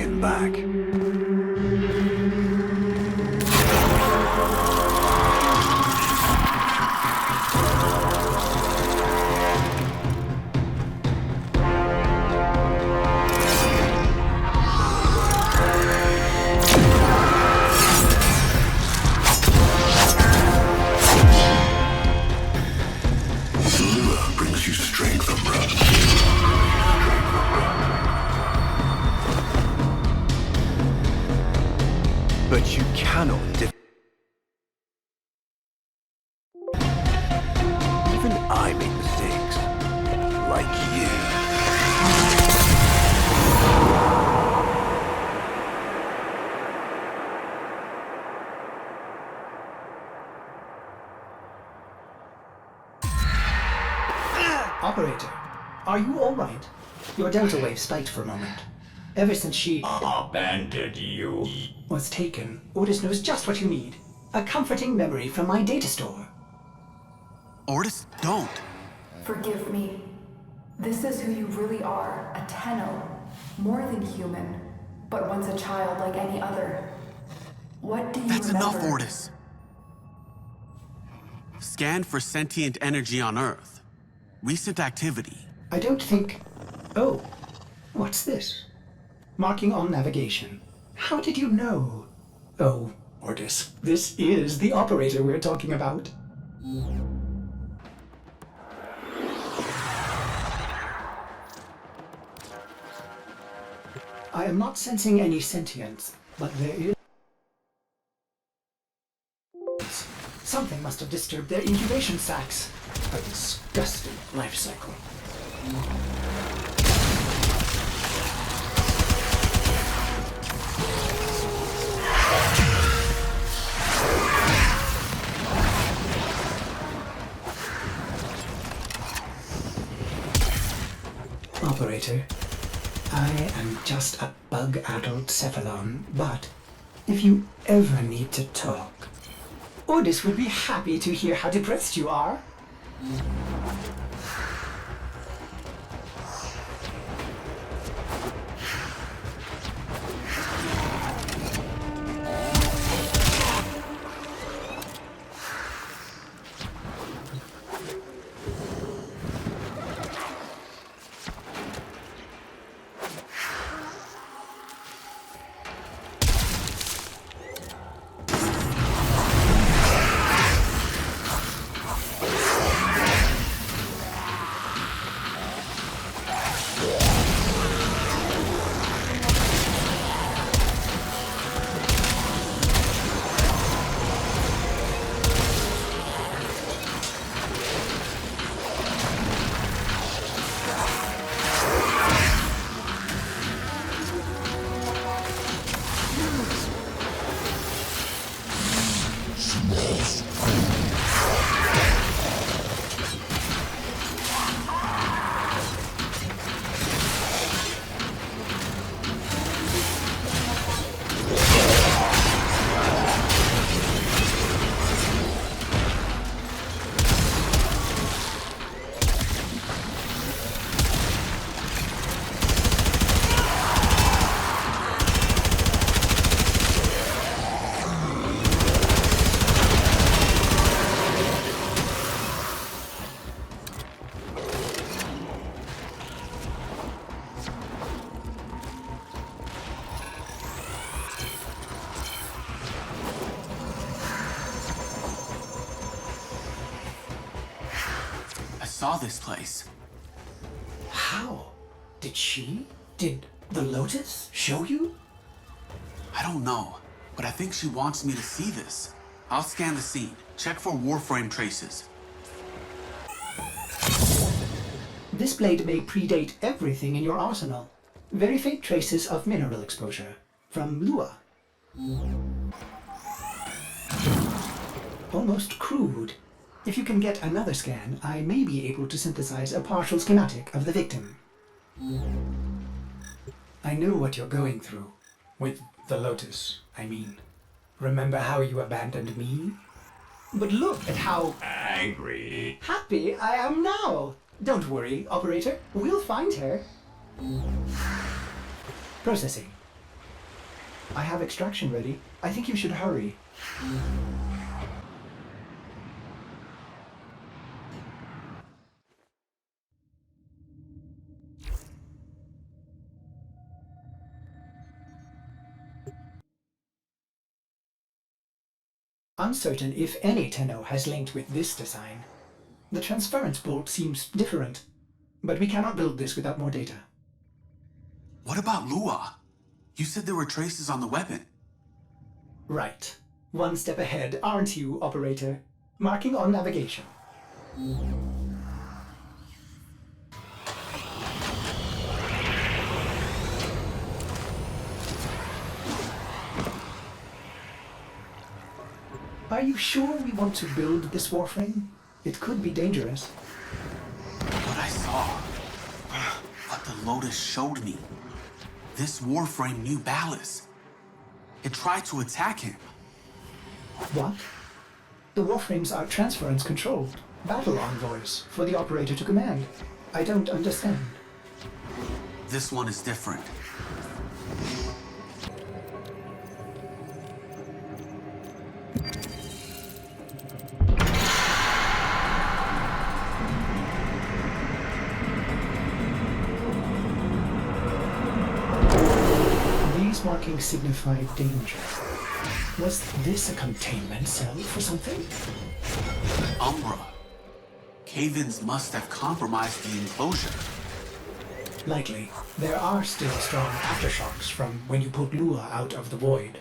scan back. Brings you strength from run. But you cannot even I make mistakes. Like you. Operator, are you alright? Your delta wave spiked for a moment. Ever since she abandoned you. was taken, Ordis knows just what you need. A comforting memory from my data store. Ordis, don't. Forgive me. This is who you really are, a Tenno. More than human, but once a child like any other. What do you That's remember? enough, Ordis. Scan for sentient energy on Earth. Recent activity. I don't think... Oh, what's this? Marking on navigation. How did you know? Oh, Ordis, this is the operator we're talking about. I am not sensing any sentience, but there is... Something must have disturbed their incubation sacs. A disgusting life cycle. Operator, I am just a bug-addled cephalon, but if you ever need to talk, Ordis would be happy to hear how depressed you are. Saw this place. How? Did the Lotus show you? I don't know, but I think she wants me to see this. I'll scan the scene, check for Warframe traces. This blade may predate everything in your arsenal. Very faint traces of mineral exposure. From Lua. Almost crude. If you can get another scan, I may be able to synthesize a partial schematic of the victim. I know what you're going through. With the Lotus, I mean. Remember how you abandoned me? But look at how Angry. happy I am now! Don't worry, operator. We'll find her. Processing. I have extraction ready. I think you should hurry. Uncertain if any Tenno has linked with this design. The transference bolt seems different, but we cannot build this without more data. What about Lua? You said there were traces on the weapon. Right. One step ahead, aren't you, operator? Marking on navigation. Are you sure we want to build this Warframe? It could be dangerous. What I saw, what the Lotus showed me. This Warframe knew Ballas. It tried to attack him. What? The Warframes are transference controlled. Battle envoys for the operator to command. I don't understand. This one is different. These markings signify danger. Was this a containment cell for something? Umbra. Cave-ins must have compromised the enclosure. Likely. There are still strong aftershocks from when you put Lua out of the void.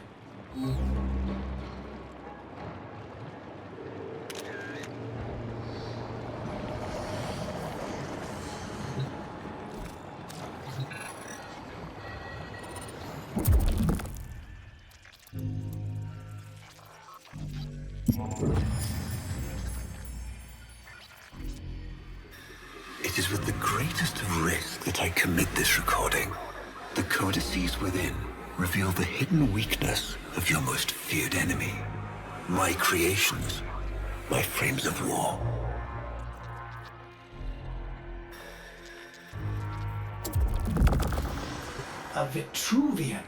It is with the greatest of risk that I commit this recording. The codices within reveal the hidden weakness of your most feared enemy. My creations, my frames of war. A Vitruvian.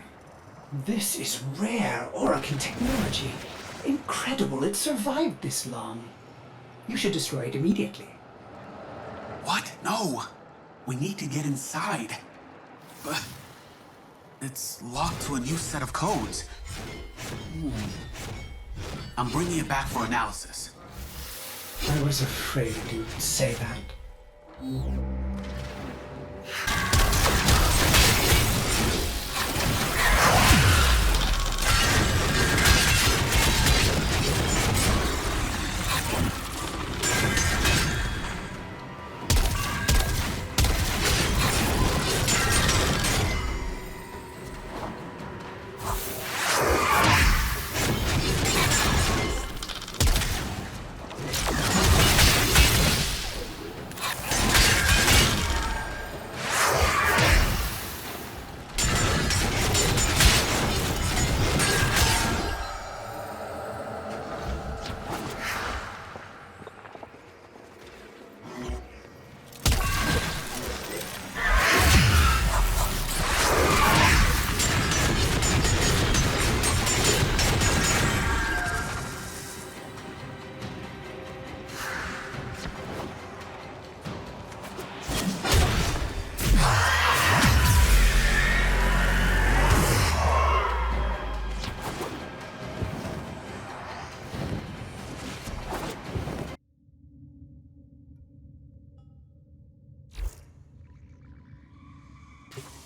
This is rare Orokin technology. Incredible it survived this long. You should destroy it immediately. What? No! We need to get inside. But it's locked to a new set of codes. I'm bringing it back for analysis. I was afraid you'd say that.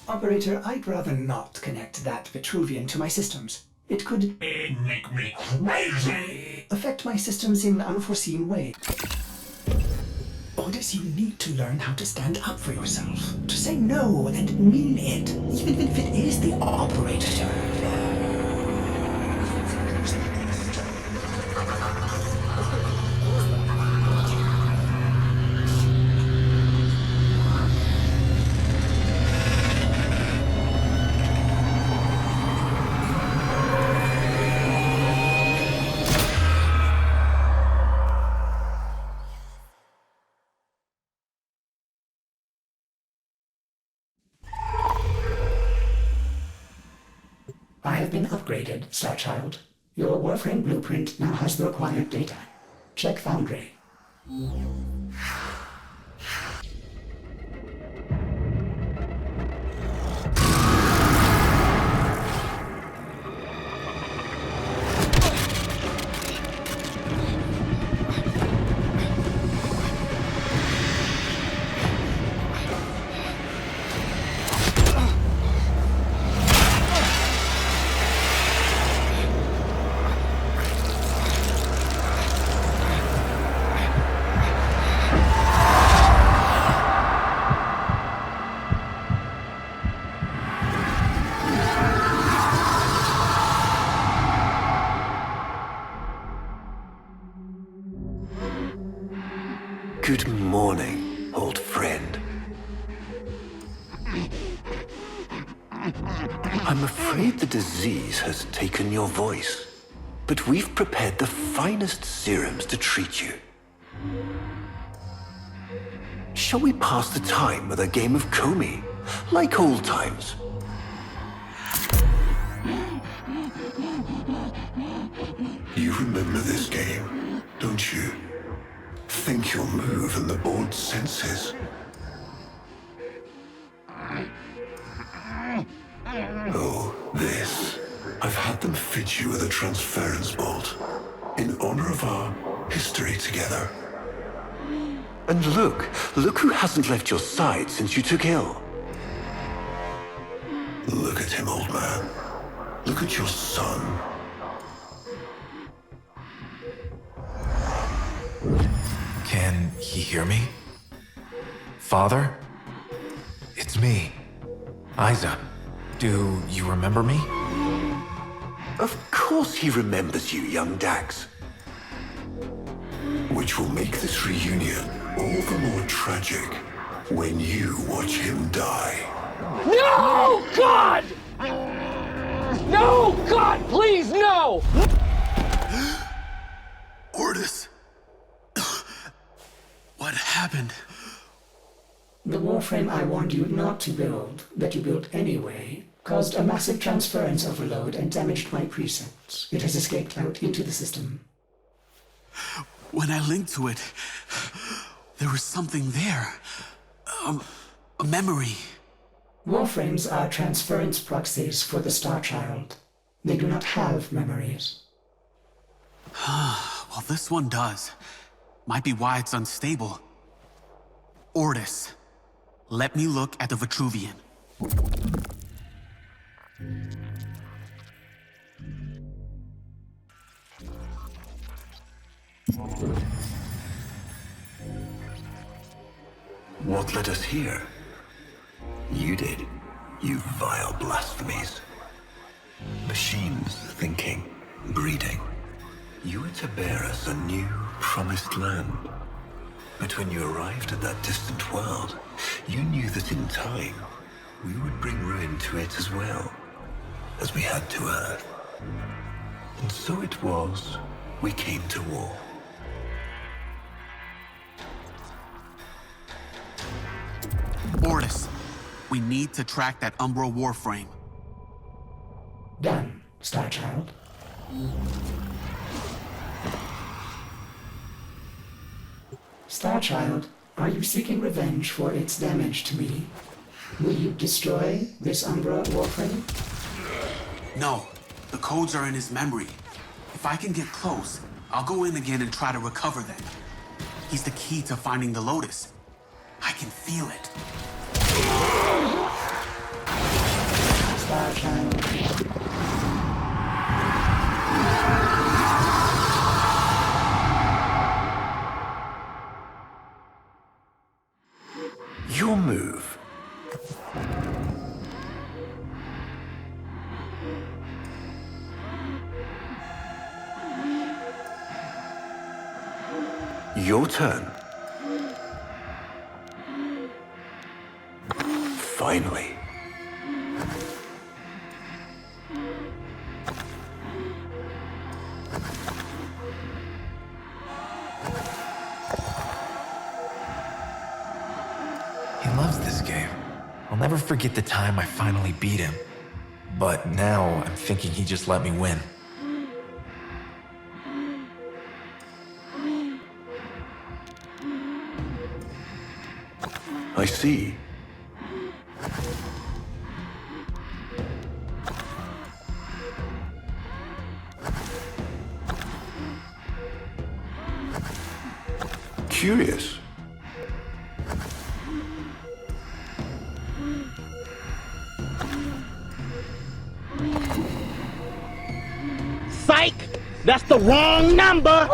Operator, I'd rather not connect that Vitruvian to my systems. It could Make me crazy! affect my systems in unforeseen ways. Otis, you need to learn how to stand up for yourself. To say no and mean it, even if it is the operator. I have been upgraded, Starchild. Your Warframe blueprint now has the required data. Check Foundry. Good morning, old friend. I'm afraid the disease has taken your voice, but we've prepared the finest serums to treat you. Shall we pass the time with a game of Comey, like old times? You remember this game, don't you? Think you'll move in the board's senses. Oh, this. I've had them fit you with a transference bolt, in honor of our history together. And look who hasn't left your side since you took ill. Look at him, old man. Look at your son. Can he hear me? Father? It's me, Isa. Do you remember me? Of course he remembers you, young Dax. Which will make this reunion all the more tragic when you watch him die. No! God! No! God, please, no! Ordis! What happened? The Warframe I warned you not to build, that you built anyway, caused a massive transference overload and damaged my precepts. It has escaped out into the system. When I linked to it, there was something there. A memory. Warframes are transference proxies for the Starchild. They do not have memories. Well, this one does. Might be why it's unstable. Ordis, let me look at the Vitruvian. What led us here? You did, you vile blasphemies. Machines thinking, breeding. You were to bear us a new, promised land. But when you arrived at that distant world, you knew that in time, we would bring ruin to it as well, as we had to Earth. And so it was, we came to war. Ordis, we need to track that Umbra Warframe. Done, Starchild. Starchild, are you seeking revenge for its damage to me? Will you destroy this Umbra Warframe? No, the codes are in his memory. If I can get close, I'll go in again and try to recover them. He's the key to finding the Lotus. I can feel it. Starchild. Your move. Your turn. Finally. He loves this game. I'll never forget the time I finally beat him. But now I'm thinking he just let me win. I see. Curious. Psych! That's the wrong number!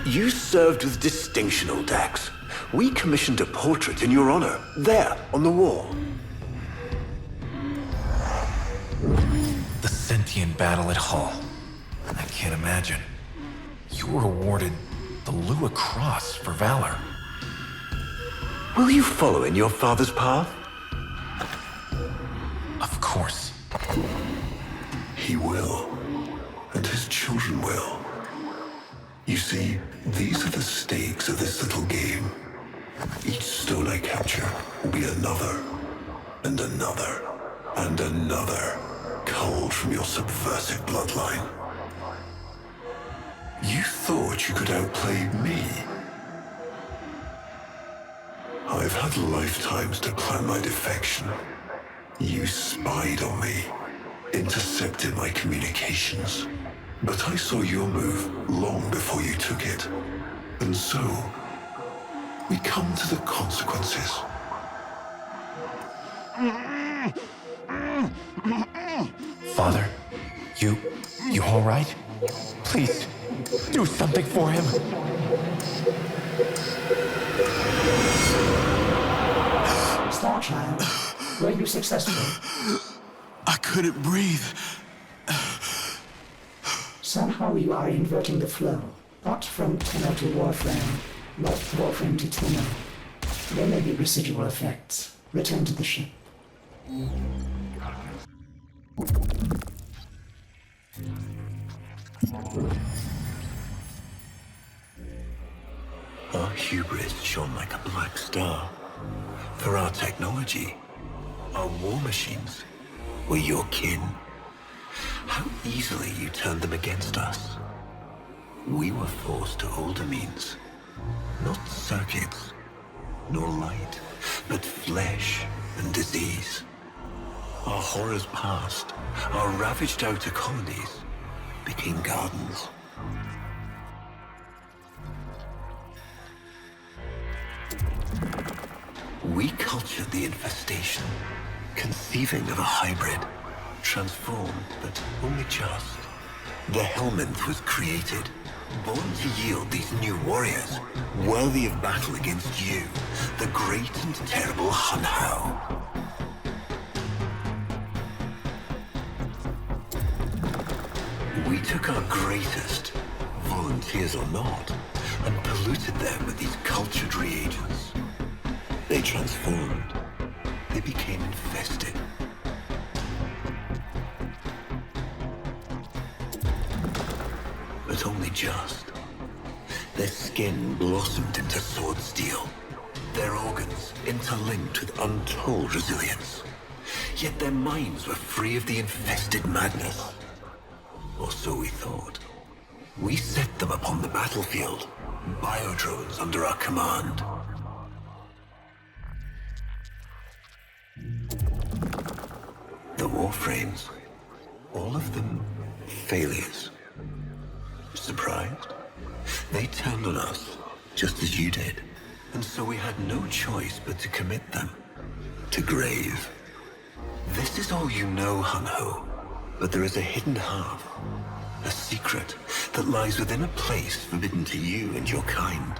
You served with distinction, old Dax. We commissioned a portrait in your honor, there, on the wall. The sentient battle at Hull. I can't imagine. You were awarded the Lua Cross for valor. Will you follow in your father's path? Of course. He will. And his children will. You see, these are the stakes of this little game. Each stone I capture will be another, and another, and another, culled from your subversive bloodline. You thought you could outplay me? I've had lifetimes to plan my defection. You spied on me, intercepted my communications. But I saw your move long before you took it. And so, we come to the consequences. Father, you all right? Please, do something for him. Starchild, were you successful? I couldn't breathe. Somehow you are inverting the flow. Not from Tenno to Warframe, but Warframe to Tenno. There may be residual effects. Return to the ship. Our hubris shone like a black star. For our technology, our war machines were your kin. How easily you turned them against us. We were forced to older means. Not circuits, nor light, but flesh and disease. Our horrors past, our ravaged outer colonies became gardens. We cultured the infestation, conceiving of a hybrid, transformed, but only just. The Helminth was created, born to yield these new warriors, worthy of battle against you, the great and terrible Hun-Hao. We took our greatest, volunteers or not, and polluted them with these cultured reagents. They transformed. They became infested. But only just. Their skin blossomed into sword steel. Their organs interlinked with untold resilience. Yet their minds were free of the infested madness. Or so we thought. We set them upon the battlefield, biodrones under our command. The Warframes, all of them failures. Surprised? They turned on us, just as you did. And so we had no choice but to commit them to grave. This is all you know, Hun-Ho. But there is a hidden half, a secret that lies within a place forbidden to you and your kind.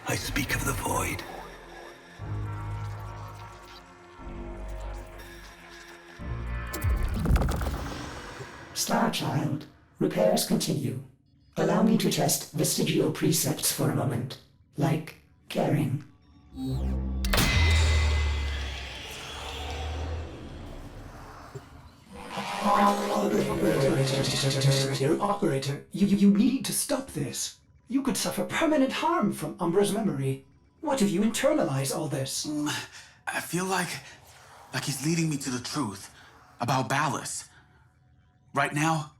I speak of the Void. Starchild, repairs continue. Allow me to test vestigial precepts for a moment, like caring. Operator, you need to stop this. You could suffer permanent harm from Umbra's memory. What if you internalize all this? I feel like he's leading me to the truth about Ballas. Right now,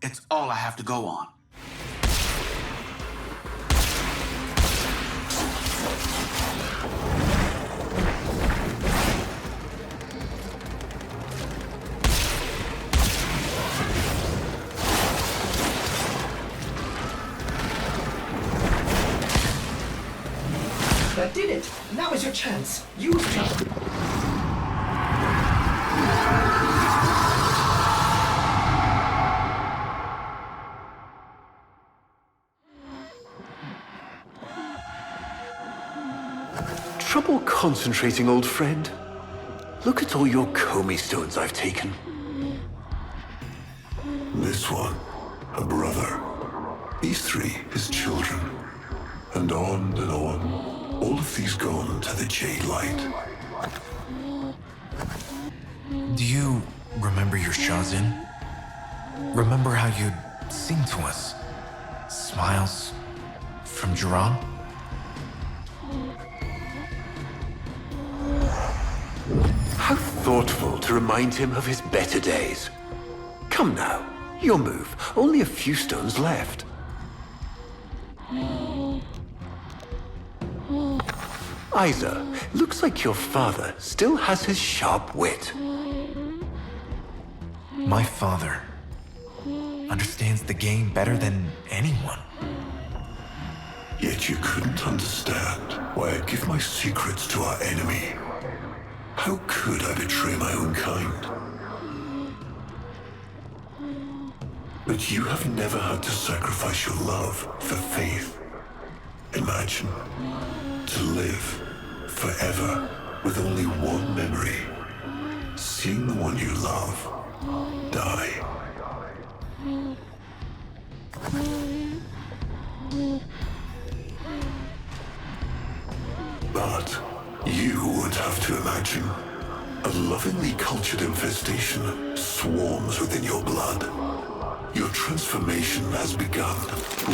it's all I have to go on. That did it! Now is your chance. Use it. Trouble concentrating, old friend? Look at all your Comey stones I've taken. This one, a brother. These three, his children. And on, all of these gone to the Jade Light. Do you remember your Shazin? Remember how you'd sing to us? Smiles from Jiran? How thoughtful to remind him of his better days. Come now, your move. Only a few stones left. Isa, looks like your father still has his sharp wit. My father understands the game better than anyone. Yet you couldn't understand why I'd give my secrets to our enemy. How could I betray my own kind? But you have never had to sacrifice your love for faith. Imagine to live forever with only one memory, seeing the one you love die. But you would have to imagine a lovingly cultured infestation swarms within your blood. Your transformation has begun,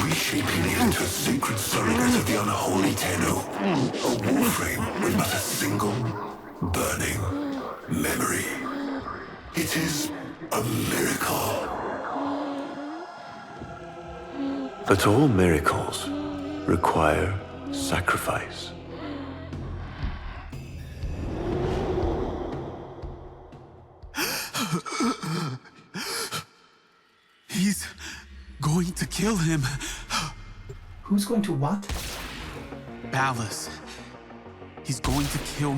reshaping you into a sacred surrogate of the unholy Tenno. A Warframe with but a single, burning memory. It is a miracle. But all miracles require sacrifice. He's going to kill him. Who's going to what? Ballas. He's going to kill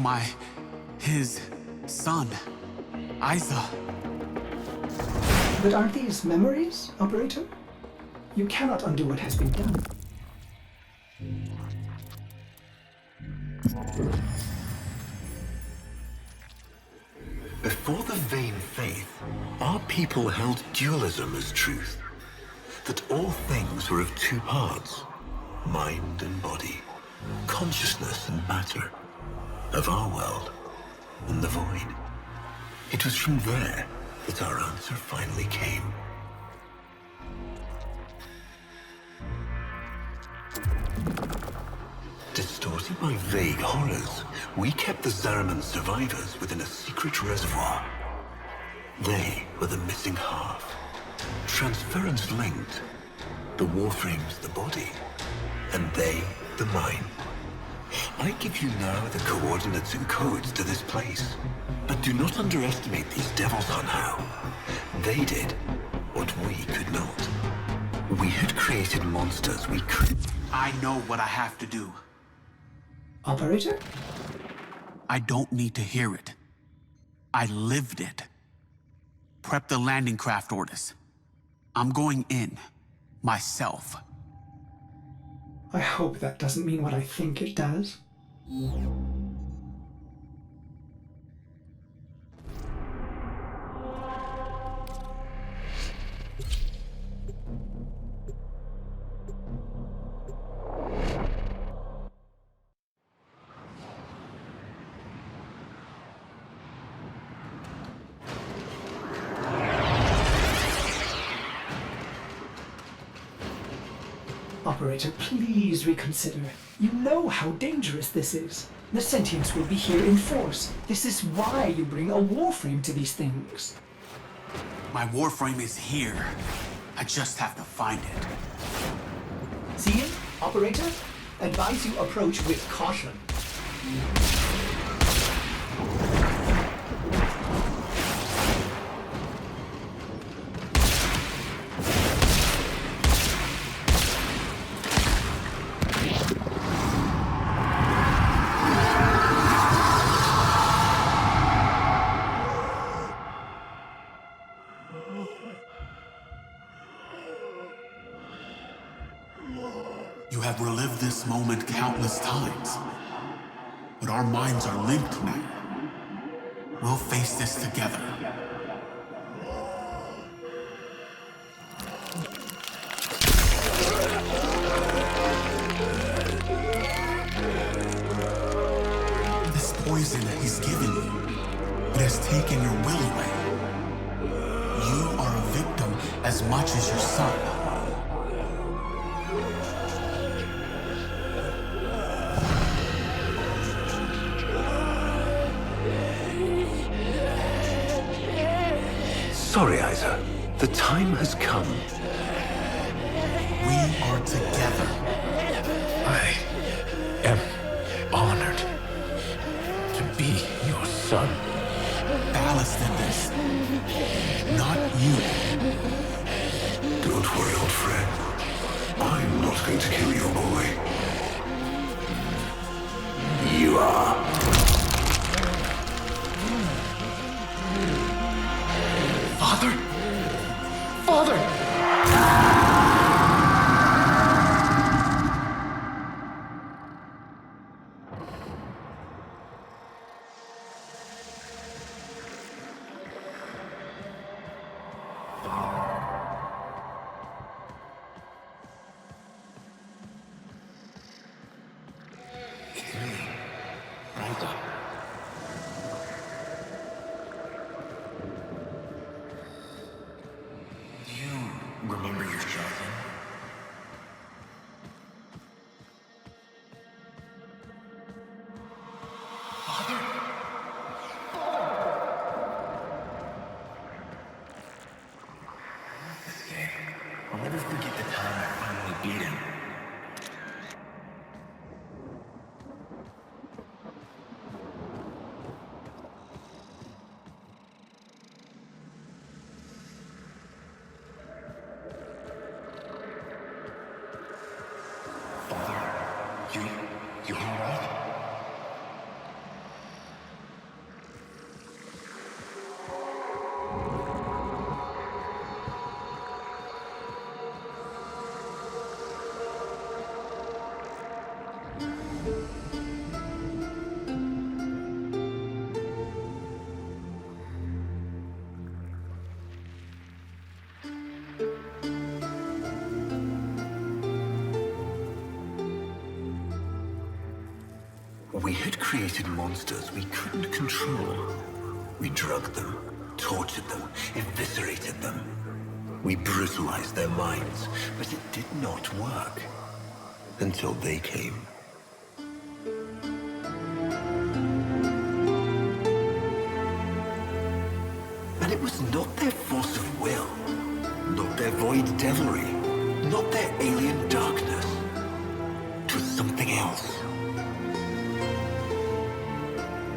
his son, Isa. But aren't these memories, Operator? You cannot undo what has been done. Before the vain faith, our people held dualism as truth. That all things were of two parts, mind and body, consciousness and matter, of our world and the void. It was from there that our answer finally came. Distorted by vague horrors, we kept the Zariman survivors within a secret reservoir. They were the missing half. Transference linked. The Warframe's the body, and they the mind. I give you now the coordinates and codes to this place. But do not underestimate these devils on how. They did what we could not. We had created monsters we could. I know what I have to do. Operator? I don't need to hear it. I lived it. Prep the landing craft orders. I'm going in, myself. I hope that doesn't mean what I think it does. Operator, please reconsider. You know how dangerous this is. The sentients will be here in force. This is why you bring a Warframe to these things. My Warframe is here. I just have to find it. See him, Operator? Advise you approach with caution. You have relived this moment countless times, but our minds are linked now. We'll face this together. This poison he's given you, it has taken your will away. You are a victim as much as your son. Sorry, Isa. The time has come. We are together. I am honored to be your son. Ballast in this. Not you. Don't worry, old friend. I'm not going to kill your boy. You are. Father? Father! Do you remember your jargon? This game, I'll never forget the time I finally beat him. Father, you all right? We had created monsters we couldn't control. We drugged them, tortured them, eviscerated them. We brutalized their minds, but it did not work. Until they came. And it was not their force of will, not their void devilry, not their alien darkness. It was something else.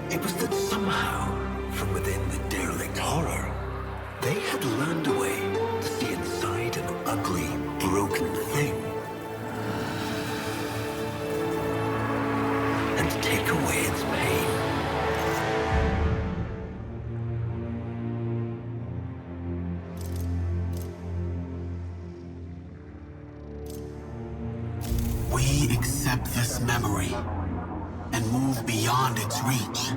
It was that somehow, from within the derelict horror, they had learned a way to see inside an ugly, broken thing. And take away its pain. We accept this memory and move beyond its reach.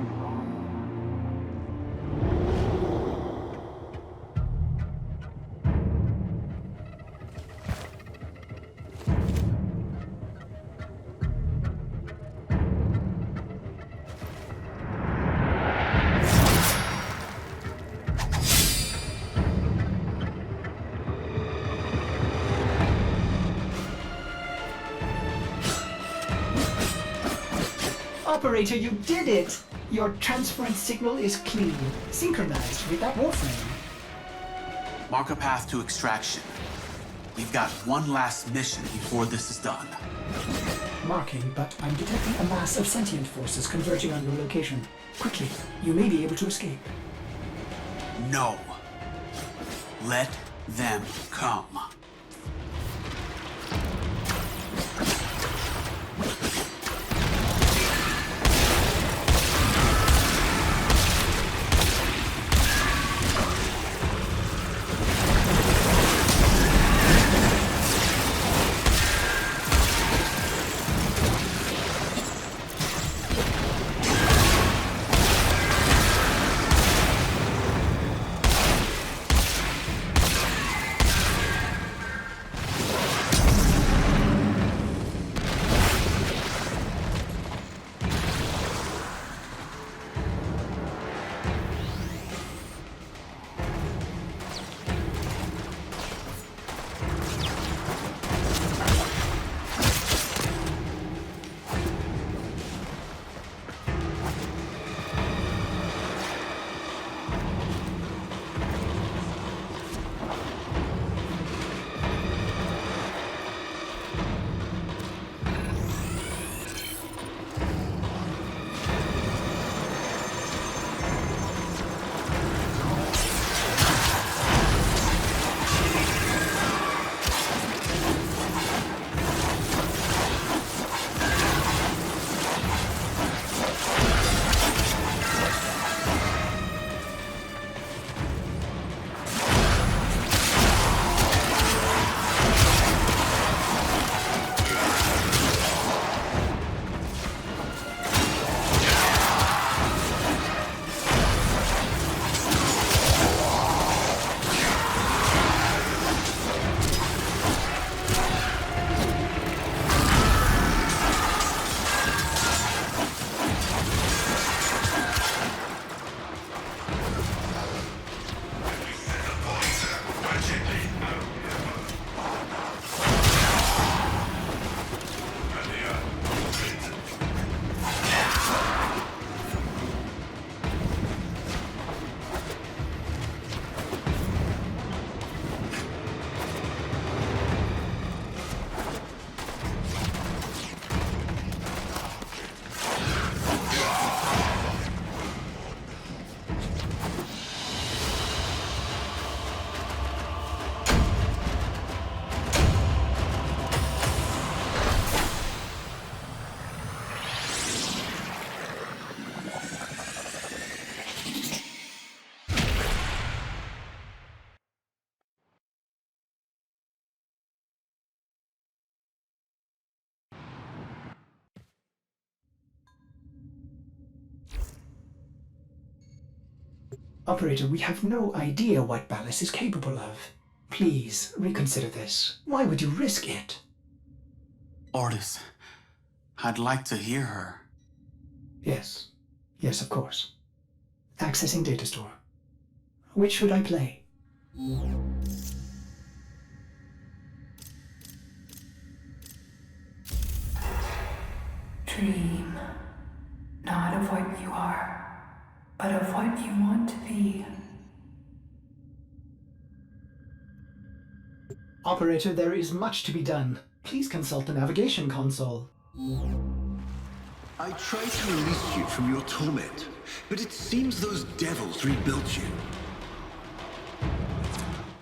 Operator, you did it! Your transference signal is clean, synchronized with that Warframe. Mark a path to extraction. We've got one last mission before this is done. Marking, but I'm detecting a mass of sentient forces converging on your location. Quickly, you may be able to escape. No. Let them come. Operator, we have no idea what Ballas is capable of. Please, reconsider this. Why would you risk it? Ordis, I'd like to hear her. Yes. Yes, of course. Accessing data store. Which should I play? Dream, not of what you are, but of what you want to be. Operator, there is much to be done. Please consult the navigation console. I tried to release you from your torment, but it seems those devils rebuilt you.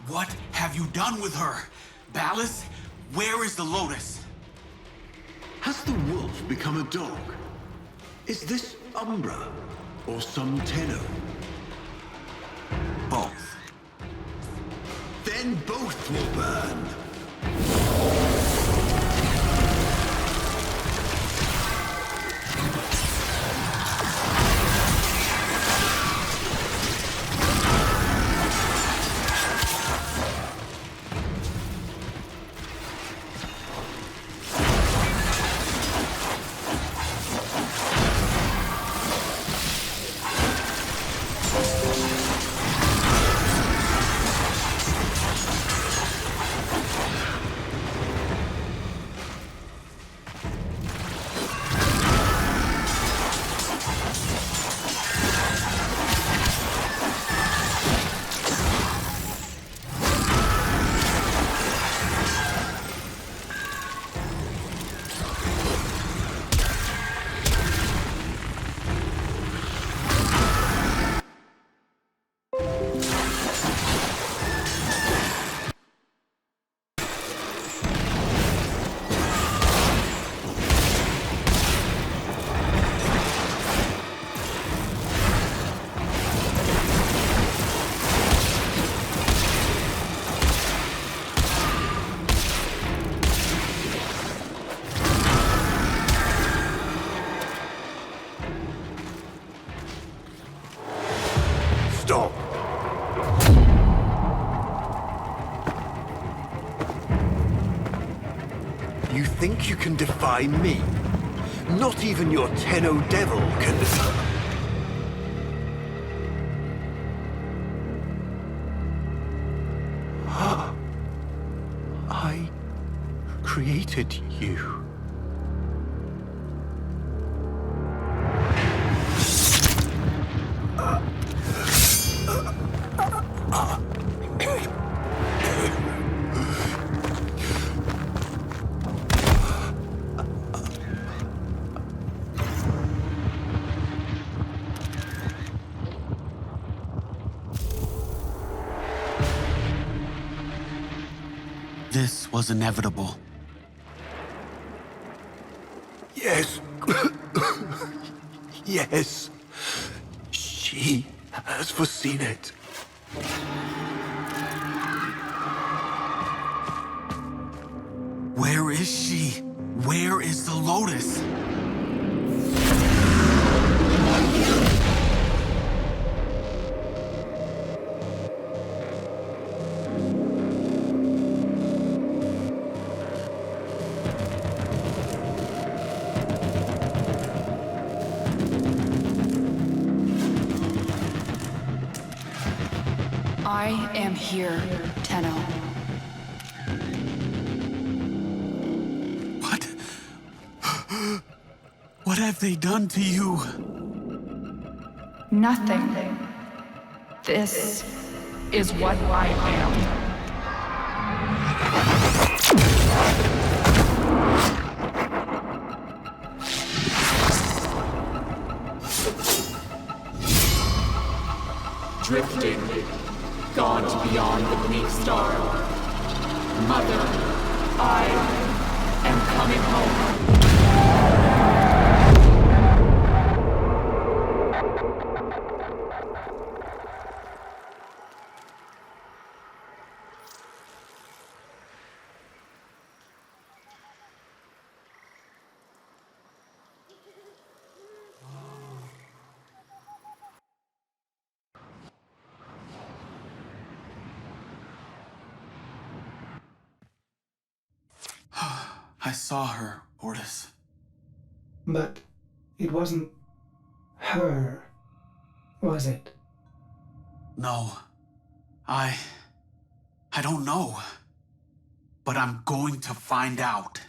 What have you done with her? Ballas, where is the Lotus? Has the wolf become a dog? Is this Umbra or some Tenno? Both. Then both will burn. think you can defy me? Not even your Tenno Devil can defy... I created you. This was inevitable. Yes. Yes. She has foreseen it. Where is she? Where is the Lotus? I am here, Tenno. What? What have they done to you? Nothing. This is what I am. Drifting, gone to beyond the bleak star. Mother, I am coming home. I saw her, Ortis. But it wasn't her, was it? No. I don't know. But I'm going to find out.